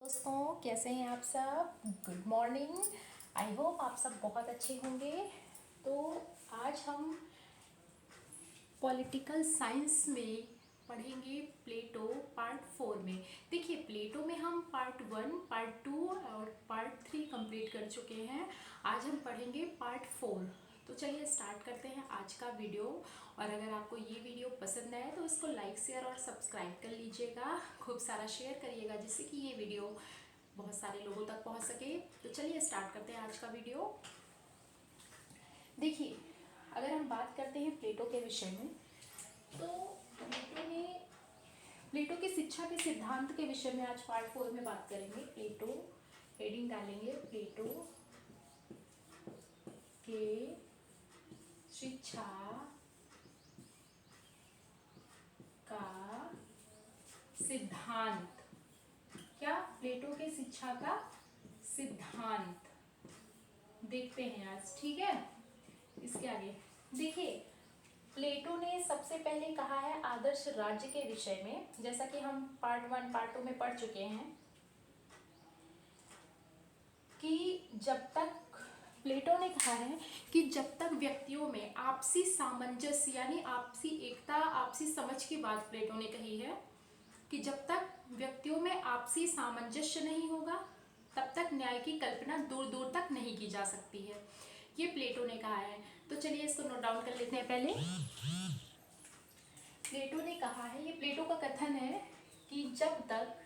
दोस्तों, कैसे हैं आप सब। Good morning. आई होप आप सब बहुत अच्छे होंगे। तो आज हम पॉलिटिकल साइंस में पढ़ेंगे प्लेटो पार्ट 4 में। देखिए, प्लेटो में हम पार्ट 1, पार्ट 2 और पार्ट 3 कंप्लीट कर चुके हैं। आज हम पढ़ेंगे पार्ट 4। तो चलिए स्टार्ट करते हैं आज का वीडियो। और अगर आपको ये वीडियो पसंद आए तो इसको लाइक शेयर और सब्सक्राइब कर लीजिएगा। खूब सारा शेयर करिएगा जिससे कि ये वीडियो बहुत सारे लोगों तक पहुंच सके। तो चलिए स्टार्ट करते हैं आज का वीडियो। देखिए, अगर हम बात करते हैं प्लेटो के विषय में, तो प्लेटो की शिक्षा के सिद्धांत के विषय में आज पार्ट 4 में बात करेंगे। प्लेटो, हेडिंग डालेंगे प्लेटो के शिक्षा का सिद्धांत। क्या? प्लेटो के शिक्षा का सिद्धांत देखते हैं आज, ठीक है। इसके आगे देखिए, प्लेटो ने सबसे पहले कहा है आदर्श राज्य के विषय में, जैसा कि हम पार्ट 1 पार्ट 2 में पढ़ चुके हैं कि जब तक प्लेटो ने कहा है कि जब तक व्यक्तियों में आपसी सामंजस्य यानी आपसी एकता, आपसी समझ की बात प्लेटो ने कही है कि जब तक व्यक्तियों में आपसी सामंजस्य नहीं होगा तब तक न्याय की कल्पना दूर दूर तक नहीं की जा सकती है। ये प्लेटो ने कहा है। तो चलिए इसको नोट डाउन कर लेते हैं। पहले प्लेटो ने कहा है, ये प्लेटो का कथन है कि जब तक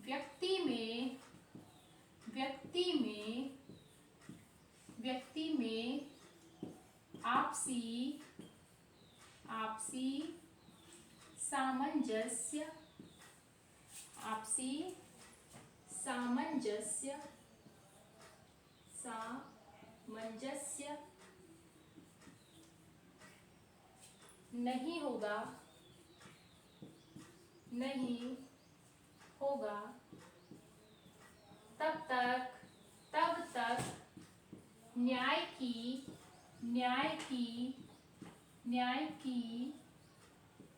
व्यक्ति में आपसी सामंजस्य नहीं होगा तब तक न्याय की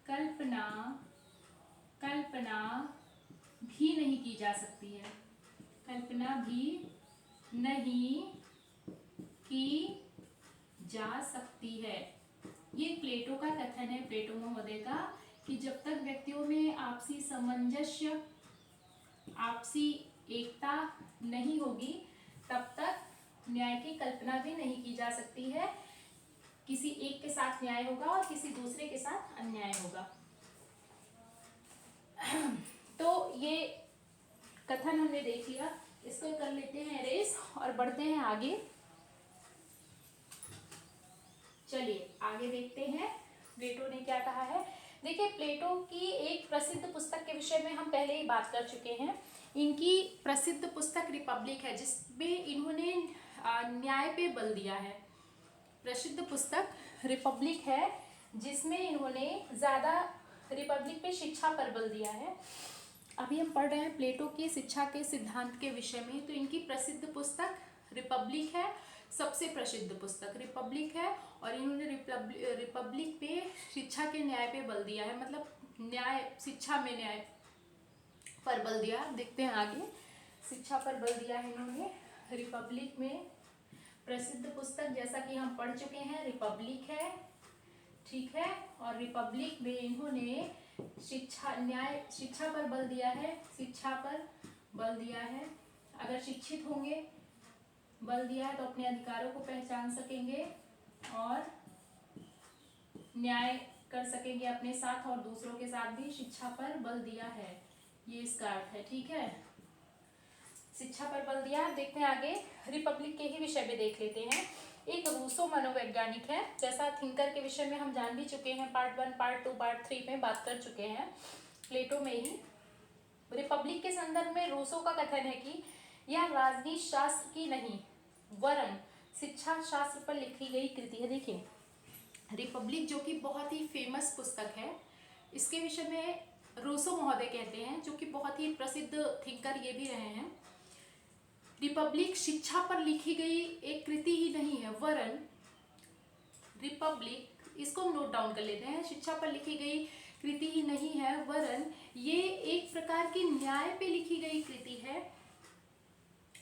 कल्पना भी नहीं की जा सकती है। कल्पना भी नहीं की जा सकती है। ये प्लेटो का कथन है, प्लेटो महोदय का, कि जब तक व्यक्तियों में आपसी सामंजस्य, आपसी एकता नहीं होगी तब तक न्याय की कल्पना भी नहीं की जा सकती है। किसी एक के साथ न्याय होगा और किसी दूसरे के साथ अन्याय होगा। तो ये कथन हमने देख लिया, इसको कर लेते हैं एरेज और बढ़ते हैं आगे। चलिए आगे देखते हैं प्लेटो ने क्या कहा है। देखिए, प्लेटो की एक प्रसिद्ध पुस्तक के विषय में हम पहले ही बात कर चुके हैं। इनकी प्रसिद्ध पुस्तक रिपब्लिक है, जिसमें इन्होंने न्याय पे बल दिया है। प्रसिद्ध पुस्तक रिपब्लिक है जिसमें इन्होंने ज़्यादा रिपब्लिक पे शिक्षा पर बल दिया है। अभी हम पढ़ रहे हैं प्लेटो की शिक्षा के सिद्धांत के विषय में। तो इनकी प्रसिद्ध पुस्तक रिपब्लिक है, सबसे प्रसिद्ध पुस्तक रिपब्लिक है, और इन्होंने रिपब्लिक पे शिक्षा के न्याय पे बल दिया है, मतलब न्याय, शिक्षा में न्याय पर बल दिया। देखते हैं आगे, शिक्षा पर बल दिया है इन्होंने रिपब्लिक में। प्रसिद्ध पुस्तक जैसा कि हम पढ़ चुके हैं रिपब्लिक है, ठीक है। और रिपब्लिक में इन्होंने शिक्षा पर बल दिया है, शिक्षा पर बल दिया है। अगर शिक्षित होंगे, बल दिया है तो अपने अधिकारों को पहचान सकेंगे और न्याय कर सकेंगे अपने साथ और दूसरों के साथ भी। शिक्षा पर बल दिया है, ये इसका अर्थ है, ठीक है। शिक्षा पर बल दिया। देखते हैं आगे, रिपब्लिक के ही विषय में देख लेते हैं। एक रूसो मनोवैज्ञानिक है, जैसा थिंकर के विषय में हम जान भी चुके हैं, पार्ट 1 पार्ट 2 पार्ट 3 में बात कर चुके हैं प्लेटो में ही। रिपब्लिक के संदर्भ में रूसो का कथन है कि यह राजनीति शास्त्र की नहीं वरन शिक्षा शास्त्र पर लिखी गई कृति है। देखिए, रिपब्लिक जो कि बहुत ही फेमस पुस्तक है, इसके विषय में रूसो महोदय कहते हैं, जो कि बहुत ही प्रसिद्ध थिंकर ये भी रहे हैं। रिपब्लिक शिक्षा पर लिखी गई एक कृति ही नहीं है, वरन रिपब्लिक, इसको नोट डाउन कर लेते हैं, शिक्षा पर लिखी गई कृति ही नहीं है, वरन ये एक प्रकार की न्याय पे लिखी गई कृति है।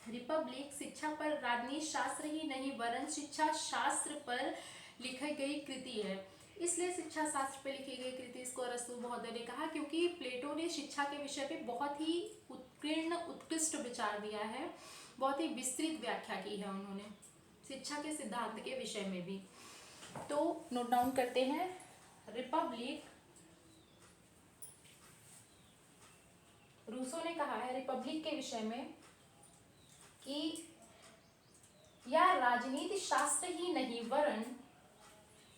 रिपब्लिक शिक्षा पर राजनीति शास्त्र ही नहीं वरन शिक्षा शास्त्र पर लिखी गई कृति है। इसलिए शिक्षा शास्त्र पर लिखी गई कृति, इसको अरस्तु महोदय ने कहा, क्योंकि प्लेटो ने शिक्षा के विषय पे बहुत ही उत्कीर्ण उत्कृष्ट विचार दिया है, बहुत ही विस्तृत व्याख्या की है उन्होंने शिक्षा के सिद्धांत के विषय में भी। तो नोट डाउन करते हैं, रिपब्लिक, रूसो ने कहा है रिपब्लिक के विषय में कि यह राजनीति शास्त्र ही नहीं वरन,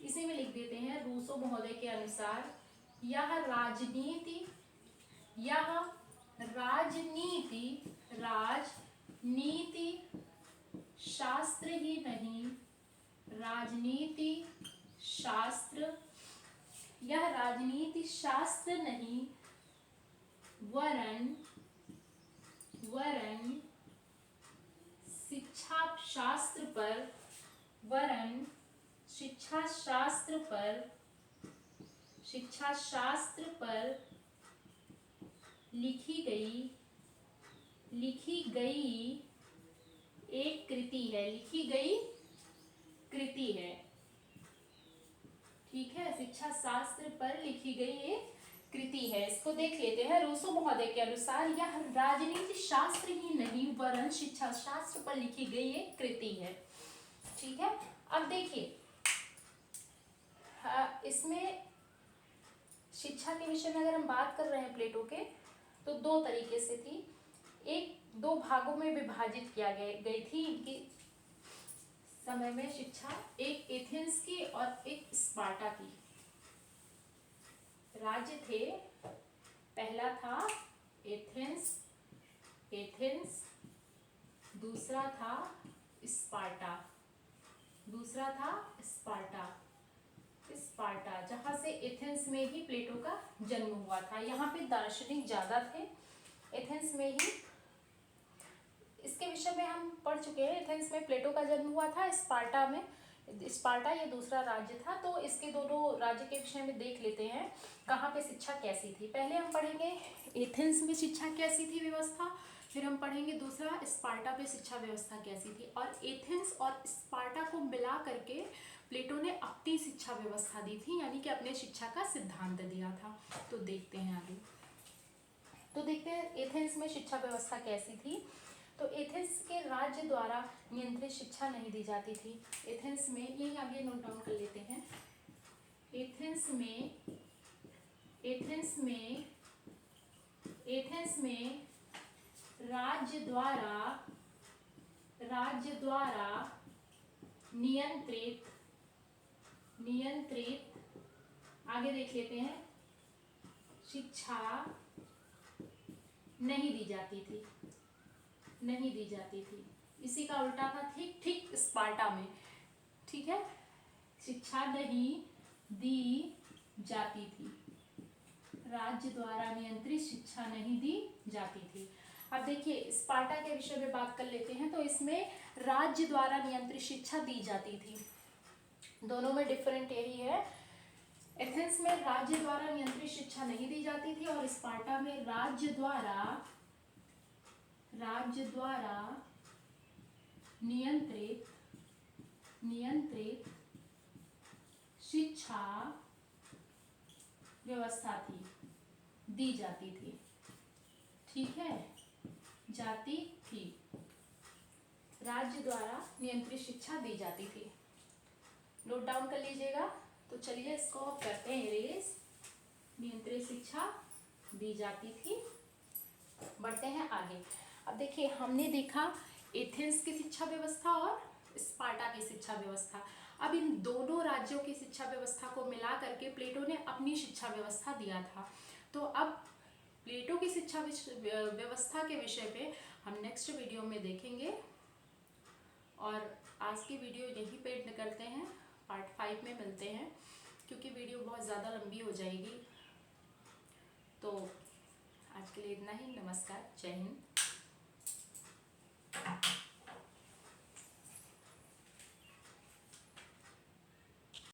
इसी में लिख देते हैं रूसो महोदय के अनुसार, यह राजनीति शास्त्र ही नहीं, राजनीति शास्त्र, यह राजनीति शास्त्र नहीं वरन शिक्षा शास्त्र पर लिखी गई एक कृति है, ठीक है, शिक्षा शास्त्र पर लिखी गई एक कृति है। इसको देख लेते हैं। रूसो महोदय के अनुसार यह राजनीति शास्त्र ही नहीं वरन शिक्षा शास्त्र पर लिखी गई एक कृति है, ठीक है। अब देखिए, इसमें शिक्षा के विषय में अगर हम बात कर रहे हैं प्लेटो के, तो दो तरीके से थी। एक, दो भागों में विभाजित किया गई थी इनकी समय में शिक्षा, एक एथेंस की और एक स्पार्टा की। राज्य थे, पहला था एथेंस, दूसरा था स्पार्टा, जहां से एथेंस में ही प्लेटो का जन्म हुआ था। यहाँ पे दार्शनिक ज्यादा थे एथेंस में ही, इसके विषय में हम पढ़ चुके हैं। एथेंस में प्लेटो का जन्म हुआ था, स्पार्टा ये दूसरा राज्य था। तो इसके दोनों राज्य के विषय में देख लेते हैं कहाँ पे शिक्षा कैसी थी। पहले हम पढ़ेंगे एथेंस में शिक्षा कैसी थी व्यवस्था, फिर हम पढ़ेंगे दूसरा स्पार्टा पे शिक्षा व्यवस्था कैसी थी। और एथेंस और स्पार्टा को मिला करके प्लेटो ने अपनी शिक्षा व्यवस्था दी थी, यानी कि अपने शिक्षा का सिद्धांत दिया था। तो देखते हैं आगे, तो देखते हैं एथेंस में शिक्षा व्यवस्था कैसी थी। तो एथेंस के राज्य द्वारा नियंत्रित शिक्षा नहीं दी जाती थी। एथेंस में, ये आगे नोट डाउन कर लेते हैं, एथेंस में राज्य द्वारा नियंत्रित, आगे देख लेते हैं, शिक्षा नहीं दी जाती थी। इसी का उल्टा था ठीक स्पार्टा में, ठीक है, शिक्षा नहीं दी जाती थी, राज्य द्वारा नियंत्रित शिक्षा नहीं दी जाती थी। अब देखिए स्पार्टा के विषय में बात कर लेते हैं। तो इसमें राज्य द्वारा नियंत्रित शिक्षा दी जाती थी, दोनों में डिफरेंट यही है। एथेंस में राज्य द्वारा नियंत्रित शिक्षा नहीं दी जाती थी और स्पार्टा में राज्य द्वारा नियंत्रित शिक्षा व्यवस्था दी जाती थी, ठीक है, जाती थी, राज्य द्वारा नियंत्रित शिक्षा दी जाती थी। नोट डाउन कर लीजिएगा। तो चलिए इसको करते हैं इरेज। नियंत्रित शिक्षा दी जाती थी। बढ़ते हैं आगे। अब देखिए हमने देखा एथेंस की शिक्षा व्यवस्था और स्पार्टा की शिक्षा व्यवस्था। अब इन दोनों राज्यों की शिक्षा व्यवस्था को मिला करके प्लेटो ने अपनी शिक्षा व्यवस्था दिया था। तो अब प्लेटो की शिक्षा व्यवस्था के विषय पे हम नेक्स्ट वीडियो में देखेंगे। और आज की वीडियो यहीं पे एंड करते हैं, पार्ट 5 में मिलते हैं, क्योंकि वीडियो बहुत ज़्यादा लंबी हो जाएगी। तो आज के लिए इतना ही। नमस्कार, जय हिंद।